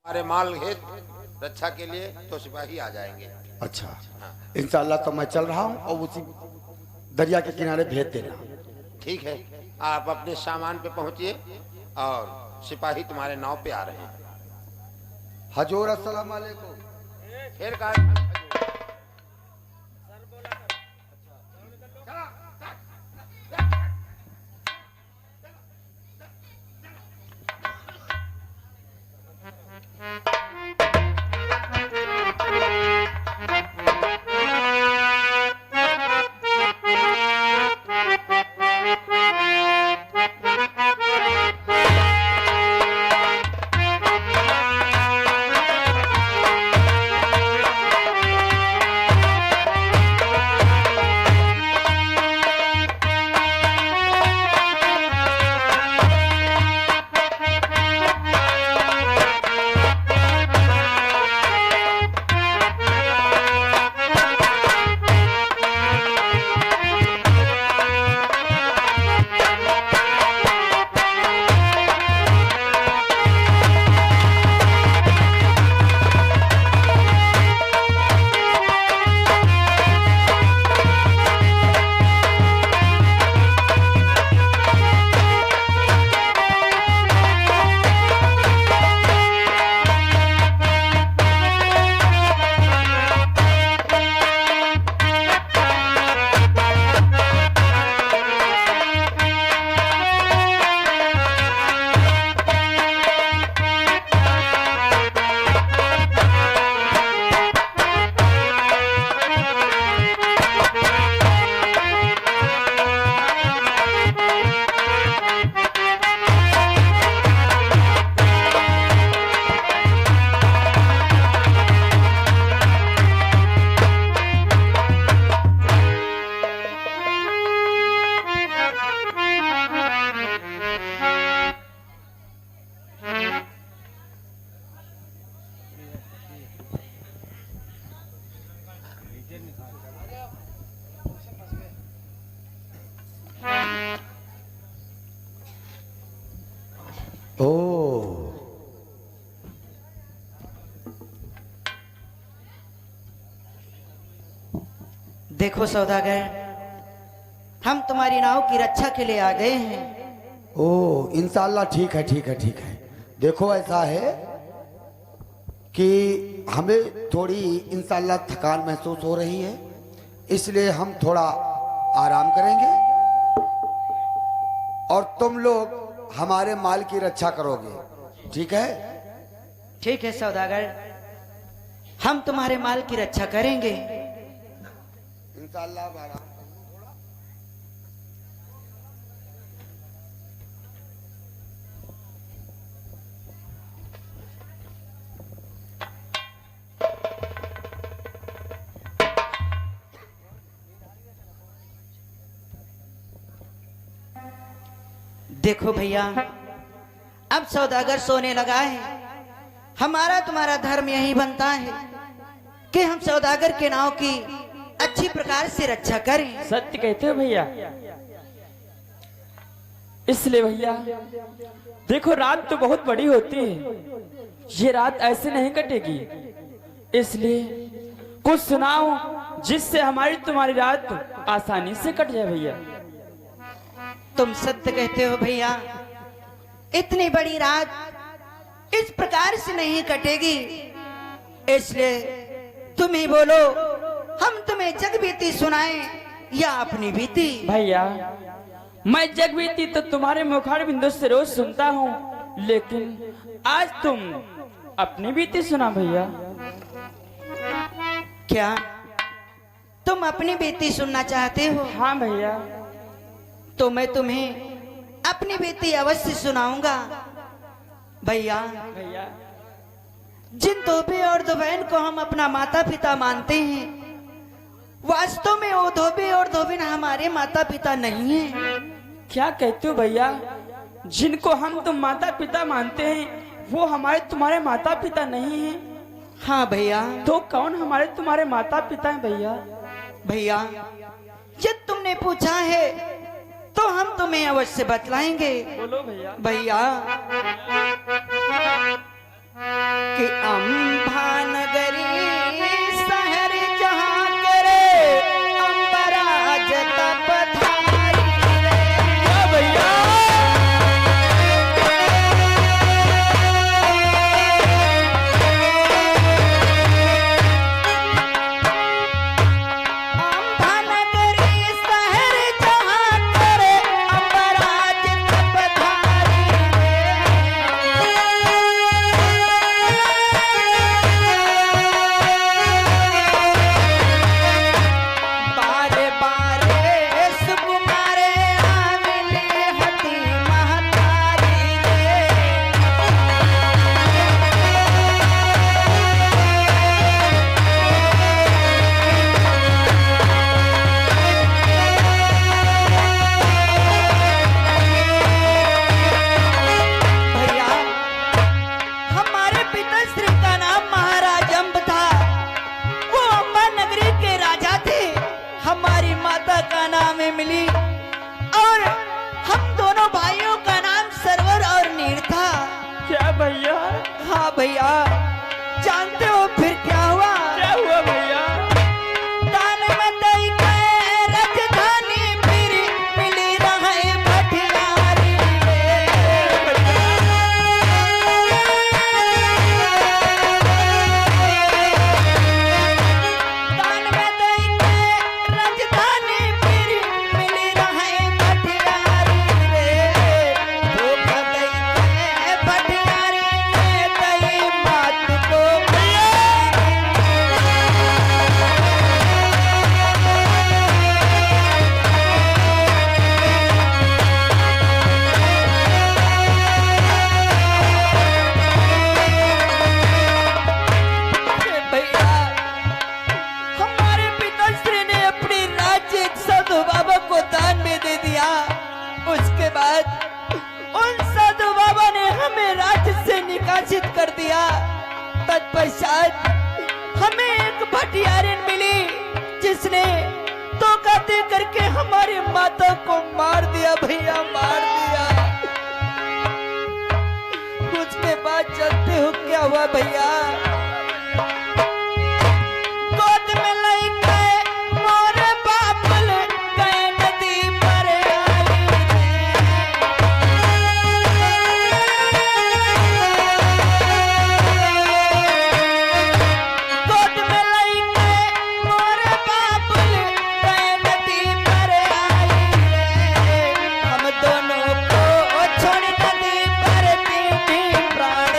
हमारे माल हित रक्षा के लिए तो सिपाही आ जाएंगे। अच्छा हाँ। इंशाल्लाह तो मैं चल रहा हूँ और उसी दरिया के किनारे भेज देना। ठीक है, आप अपने सामान पे पहुंचिए और सिपाही तुम्हारे नाव पे आ रहे हैं। हजूर अस्सलाम वालेकुम। फिर कहा ओ देखो सौदागर, हम तुम्हारी नाव की रक्षा के लिए आ गए हैं। ओ इंशाल्लाह ठीक है ठीक है ठीक है। देखो ऐसा है कि हमें थोड़ी इंशाल्लाह थकान महसूस हो रही है, इसलिए हम थोड़ा आराम करेंगे और तुम लोग हमारे माल की रक्षा करोगे। ठीक है? ठीक है सौदागर, हम तुम्हारे माल की रक्षा करेंगे। इंशाल्लाह आराम। देखो भैया, अब सौदागर सोने लगा है। हमारा तुम्हारा धर्म यही बनता है कि हम सौदागर के नाव की अच्छी प्रकार से रक्षा करें। सत्य कहते हो भैया। इसलिए भैया देखो, रात तो बहुत बड़ी होती है, ये रात ऐसे नहीं कटेगी, इसलिए कुछ सुनाओ जिससे हमारी तुम्हारी रात आसानी से कट जाए भैया। तुम सत्य कहते हो भैया, इतनी बड़ी रात इस प्रकार से नहीं कटेगी, इसलिए तुम ही बोलो, हम तुम्हें जग बीती सुनाएं या अपनी बीती। भैया मैं जग बीती तो तुम्हारे मुखार बिंदु से रोज सुनता हूँ, लेकिन आज तुम अपनी बीती सुना भैया। क्या तुम अपनी बीती सुनना चाहते हो? हाँ भैया। तो मैं तुम्हें अपनी बीती अवश्य सुनाऊंगा। भैया भैया जिन धोबी और धोबैन को हम अपना माता पिता मानते हैं, वास्तव में वो धोबी और धोबिन हमारे माता पिता नहीं है। क्या कहते हो भैया? जिनको हम तुम माता पिता मानते हैं वो हमारे तुम्हारे माता पिता नहीं हैं? हाँ भैया। तो कौन हमारे तुम्हारे माता पिता हैं भैया? भैया जब तुमने पूछा है तो हम तुम्हें अवश्य बतलाएंगे। बोलो भैया। भैया कि अम्बा नगरी शहर जहाँ करे अम्बराज तपधारी रे। क्या भैया अम्बा नगरी शहर जहाँ करे अम्बराज तपधारी बारे बारे सुकुमारे आमिले हती महतारी रे। भैया हमारे पिताश्री का नाम महाराज अम्ब था। वो अम्बा नगरी के राजा थे। हमारी माता का नाम इमली और हम दोनों भाइयों का नाम सरवर और नीर था। क्या भैया हाँ भैया जानते हो फिर क्या हुआ? क्या हुआ भैया दान में दई के राजधानी फिर मिली रहे भटियारी दान में दई के राजधानी फिर मिली रहे भटियारी रे। धोखा दई के भटियारी ने दई मात को भैया हमारे पिताश्री ने अपनी राज्य साधु बाबा को दान में दे दिया। उसके बाद उन साधु बाबा ने हमें राज्य से निकासित कर दिया। तत्पश्चात हमें एक भटियारिन मिली जिसने धोखा दे करके हमारी माता को मार दिया भैया, मार दिया। उसके बाद जानते हो क्या हुआ भैया? गोद में लई गए मोर बाप ले गए नदी पर आई गोद में लई गए मोर बाप ले गए नदी पर आई हम दोनों को छोड़ नदी पर तीन प्राण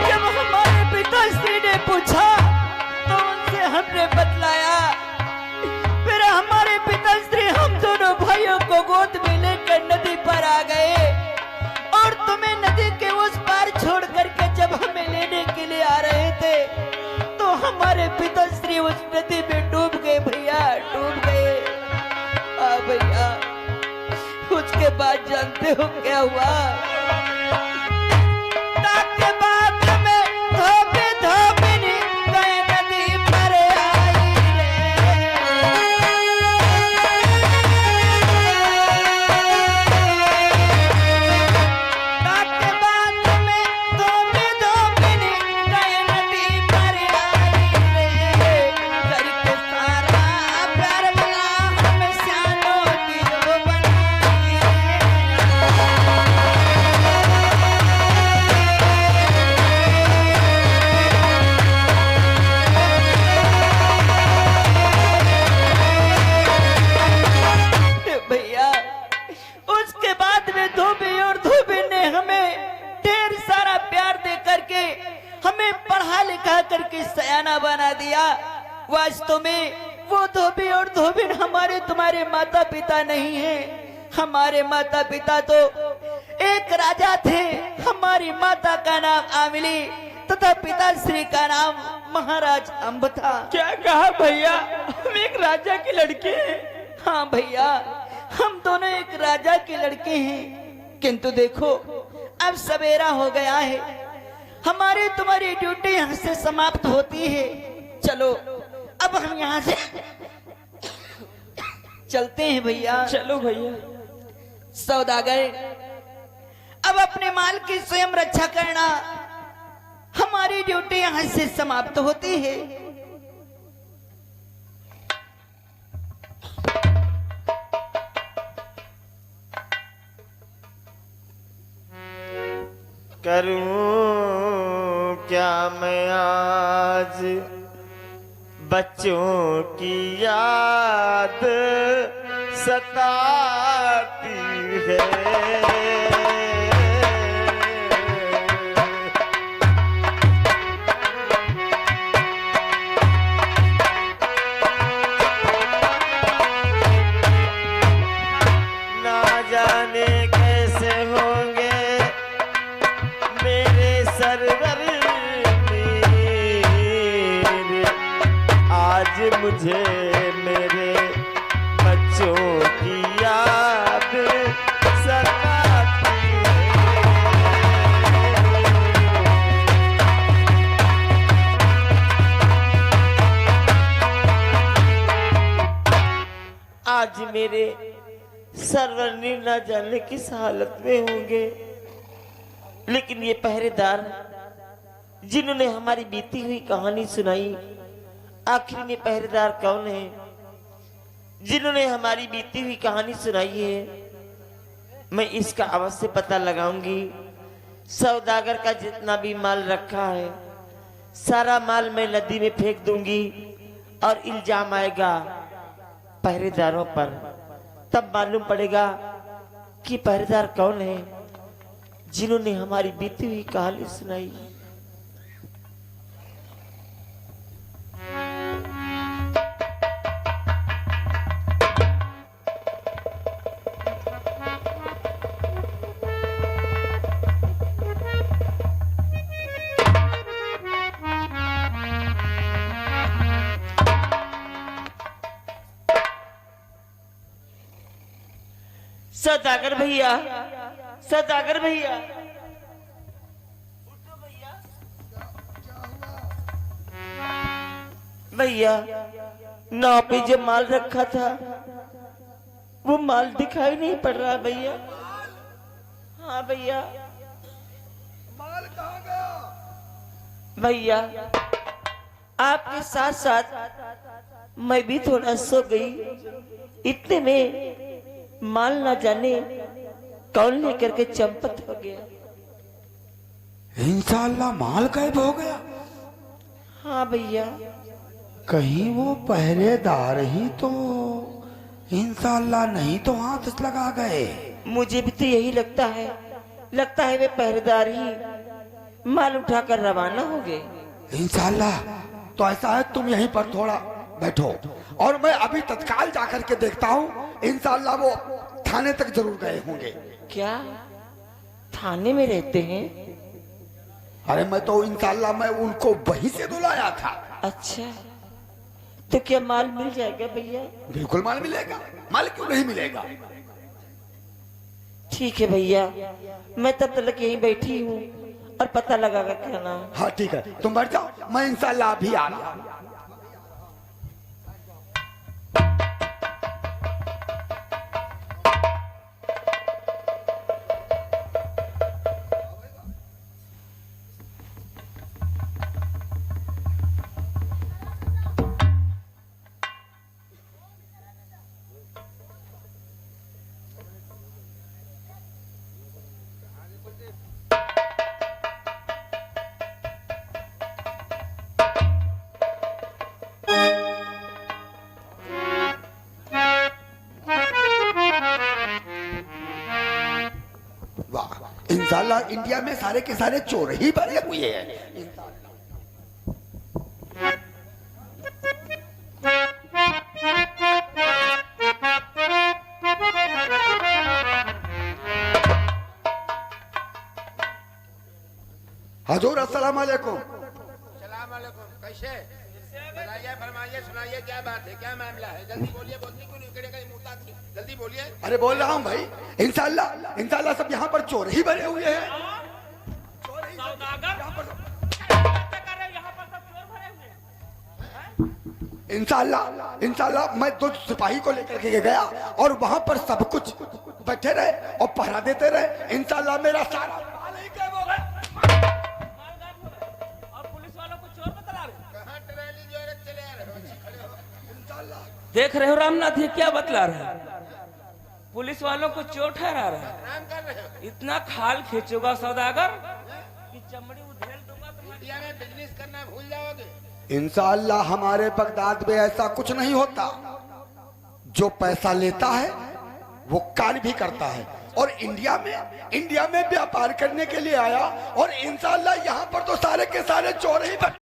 जब हमारे पिताश्री ने पूछा तो उनसे हमने बतलाया। फिर हमारे पिताश्री हम दोनों भाइयों को गोद में लेकर नदी पर आ गए और तुम्हें नदी के उस पार छोड़ करके जब हमें लेने के लिए आ रहे थे तो हमारे पिताश्री उस नदी में डूब गए भैया, डूब गए। भैया उसके बाद जानते हो क्या हुआ? ताके बाग में धोबी धोबिनी गए नदी पर आई ताके बाग में धोबी धोबिनी गए नदी पर आई करके सारा प्यार मिला हम श्यानो दियो बनाई भैया उसके बाद में धोबी और धोबी ने हमें ढेर सारा प्यार दे करके हमें पढ़ा लिखा करके सयाना बना दिया। वास्तव में वो धोबी और धोबिन हमारे तुम्हारे माता पिता नहीं है। हमारे माता पिता तो एक राजा थे। हमारी माता का नाम आमिली तथा पिताश्री का नाम महाराज अम्ब था। क्या कहा भैया हम एक राजा की लड़के हैं? हाँ भैया हम दोनों एक राजा के लड़के हैं। किंतु देखो अब सवेरा हो गया है। हमारी तुम्हारी ड्यूटी यहाँ से समाप्त होती है। चलो अब हम यहाँ से चलते हैं भैया। चलो भैया। सौदागर, अब अपने माल की स्वयं रक्षा करना, हमारी ड्यूटी यहाँ से समाप्त होती है। करूं क्या मैं आज बच्चों की याद सताती है। ना जाने कैसे होंगे मेरे सरवर मीर, आज मुझे मेरे बच्चों की याद सताती है। आज मेरे सरवर ना जाने किस हालत में होंगे, लेकिन ये पहरेदार जिन्होंने हमारी बीती हुई कहानी सुनाई, आखिर में पहरेदार कौन है जिन्होंने हमारी बीती हुई कहानी सुनाई है? मैं इसका अवश्य पता लगाऊंगी। सौदागर का जितना भी माल रखा है सारा माल मैं नदी में फेंक दूंगी और इल्जाम आएगा पहरेदारों पर। तब मालूम पड़ेगा कि पहरेदार कौन है जिन्होंने हमारी बीती हुई कहानी सुनाई। सौदागर भैया, सौदागर भैया, भैया नाव पे जो माल रखा था वो माल दिखाई नहीं पड़ रहा भैया। हाँ भैया। माल कहाँ गया? भैया आपके साथ साथ मैं भी थोड़ा सो गई, इतने में माल ना जाने कौन लेकर के चंपत हो गया। इंशाल्लाह माल गायब हो गया। हाँ भैया। कहीं वो पहरेदार ही तो इंशाल्लाह नहीं तो हाथ लगा गए। मुझे भी तो यही लगता है वे पहरेदार ही माल उठाकर रवाना हो गए। इंशाल्लाह। तो ऐसा है, तुम यहीं पर थोड़ा बैठो और मैं अभी तत्काल जाकर के देखता हूँ। इंशाल्लाह वो थाने तक जरूर गए होंगे। क्या थाने में रहते हैं? अरे मैं तो इंशाल्लाह मैं उनको वहीं से बुलाया था। अच्छा, तो क्या माल मिल जाएगा भैया? बिल्कुल माल मिलेगा, माल क्यों नहीं मिलेगा। ठीक है भैया, मैं तब तक यहीं बैठी हूँ और पता लगाकर क्या नाम। हाँ ठीक है, तुम बैठ जाओ, मैं इंशाल्लाह अभी आ रहा हूँ। इंशाल्लाह इंडिया में सारे के सारे चोर ही भरे हुए हैं। हजूर अस्सलाम वालेकुम। सलाम वालेकुम। कैसे? बताइए, फरमाइए, सुनाइए, क्या बात है, क्या मामला है? जल्दी बोलिए, बोलने क्यों नहीं करेगा ये मुंह ताक के? जल्दी बोलिए। अरे बोल रहा हूँ भाई, इंशाल्लाह इंशाल्लाह सब यहाँ पर चोर ही भरे हुए हैं। इंशाल्लाह इंशाल्लाह मैं 2 सिपाही को लेकर के गया और वहां पर सब कुछ बैठे रहे और पहरा देते रहे। इंशाल्लाह मेरा सारा माल ही गायब हो गया। कहाँ ट्रेली जोरे चले आ रहे हो? खड़े हो। इंशाल्लाह देख रहे हो रामनाथ ये क्या बतला रहा है? पुलिस वालों को चोर ठहरा रहा है। आराम कर रहे हो। इतना खाल खींचोगा सौदागर कि चमड़ी उधेल दूंगा तुम्हारी। इंडिया में बिजनेस करना भूल जाओगे। इंशाल्लाह हमारे बगदाद में ऐसा कुछ नहीं होता। जो पैसा लेता है वो कार्य भी करता है और इंडिया में व्यापार करने के लिए आया और इंशाल्लाह यहाँ पर तो सारे के सारे चोर ही